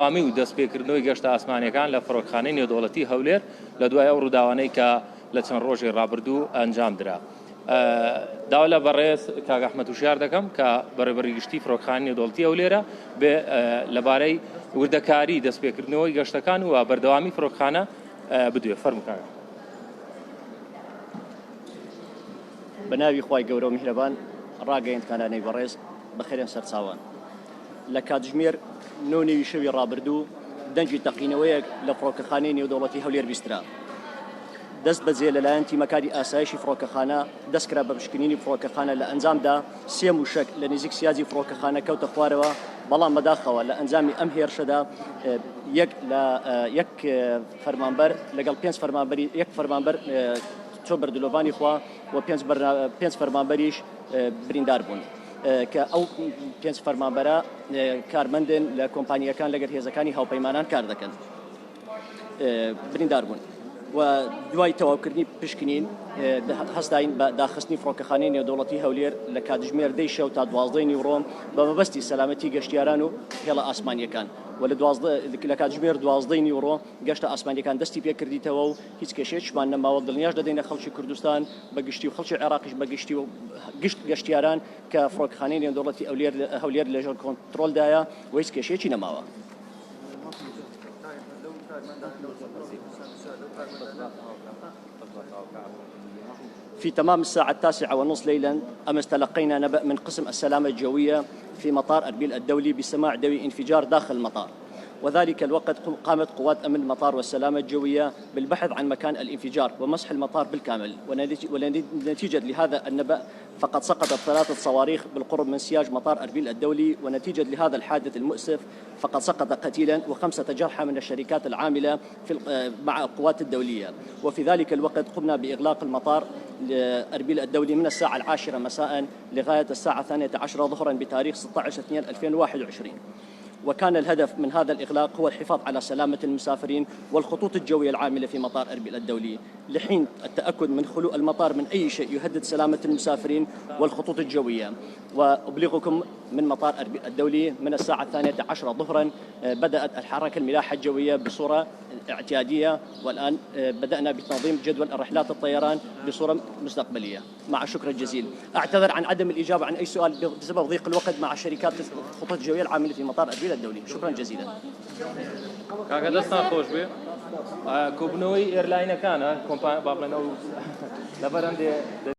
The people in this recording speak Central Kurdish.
ئامی و دەستپێکردنەوەی گەشتە ئاسمانیەکان لە فڕۆکخانەی نێودەوڵەتی هەولێر لە دوای ئەو ڕووداوانەی کە لە چەند ڕۆژی ڕابردوو ئەنجام درا. داوا لە بەڕێز کاک ئەحمەد وشیار دەکەم کە بەڕێوەبەری گشتی فڕۆکخانەی نێودەوڵەتی هەولێرە بێ لەبارەی وردەکاری دەستپێکردنەوەی گەشتەکان و بەردەوامی فڕۆکخانە بدوێ. فەرموو کاک. بە ناوی خوای گەورە و میهرەبان ڕاگەیەندکانانەی بەڕێز بەخێرن سەرچاوان لە کاتژمێر 9 شەوی ڕابردوو دەنجی تەقینەوەیەک لە فڕۆکەخانەی نێودەوڵەتی هەولێر بیسترا. دەست بەجێ لەلایەن تیمەکاری ئاسایشی فڕۆکەخانە دەستکرا بە پشکنینی فڕۆکەخانە لە ئەنجامدا 3 موشک لە نزیک سیازی فڕۆکەخانە کەوتە خوارەوە، بەڵام بەداخەوە لە ئەنجامی ئەم هێرشەدا یەک فەرمانبەر لەگەڵ 5 فەرمانبەری یەک فەرمانبەر چۆ بەردلۆڤانی خوا و 5 فەرمانبەریش بریندار بوون کە ئەو 5 فەرمانبەرە کارمەندن لە کۆمپانیەکان لەگەر هێزەکانی هاوپەیمانان کار دەکەن، بریندار بوون و دوای تەواوکردنی پشکنین هەستاین بە داخستنی فڕۆکەخانەی نێودەوڵەتی هەولێر لە کاتژمێر 10 شەو تا 12 نیوڕۆم بە مەبەستی سەلامەتی گەشتیاران و هێڵە ئاسمانیەکان و لە کاتژمێر 12 نیوڕۆ گەشتە ئاسمانیەکان دەستی پێکردیتەوە و هیچ کێشێکمان نەماوە. دڵنیاش دەدەینە خەڵکی کوردستان بە گشتی و خەڵکی عێراقیش بە گشتی و گشت گەشتیاران کە فڕۆکەخانەی نێودەوڵەتی هەولێر لەژێر کۆنتڕۆلدایە و هیچ کێشێکی نەماوە. في تمام الساعة 9:30 ليلا أمس تلقينا نبأ من قسم السلامة الجوية في مطار أربيل الدولي بسماع دوي انفجار داخل المطار، وذلك الوقت قامت قوات أمن المطار والسلامة الجوية بالبحث عن مكان الانفجار ومسح المطار بالكامل. ونتيجة لهذا النبأ فقد سقطت 3 صواريخ بالقرب من سياج مطار أربيل الدولي، ونتيجة لهذا الحادث المؤسف فقد سقط قتيلا و5 جرحى من الشركات العاملة مع القوات الدولية. وفي ذلك الوقت قمنا بإغلاق المطار أربيل الدولي من الساعة 10 مساء لغاية الساعة 12 ظهرا بتاريخ 16/2/2021. وكان الهدف من هذا الإغلاق هو الحفاظ على سلامة المسافرين والخطوط الجوية العاملة في مطار أربيل الدولي لحين التأكد من خلو المطار من أي شيء يهدد سلامة المسافرين والخطوط الجوية. وأبلغكم من مطار أربيل الدولي من الساعة 12 ظهرا بدأت الحركة الملاحة الجوية بصورة اعتيادية، والآن بدأنا بتنظيم جدول الرحلات الطيران بصورة مستقبلية. مع الشكر الجزيل. أعتذر عن عدم الإجابة عن أي سؤال بسبب ضيق الوقت مع شركات الخطوط الجوية العاملة في مطار أربيل الدولي. شكرا جزيلا. کاکە دەستان خۆش بێ. کوبنەوەی ئێرلاینەکانە کۆمپانیا بابڵێنەوە لەبەرەندێ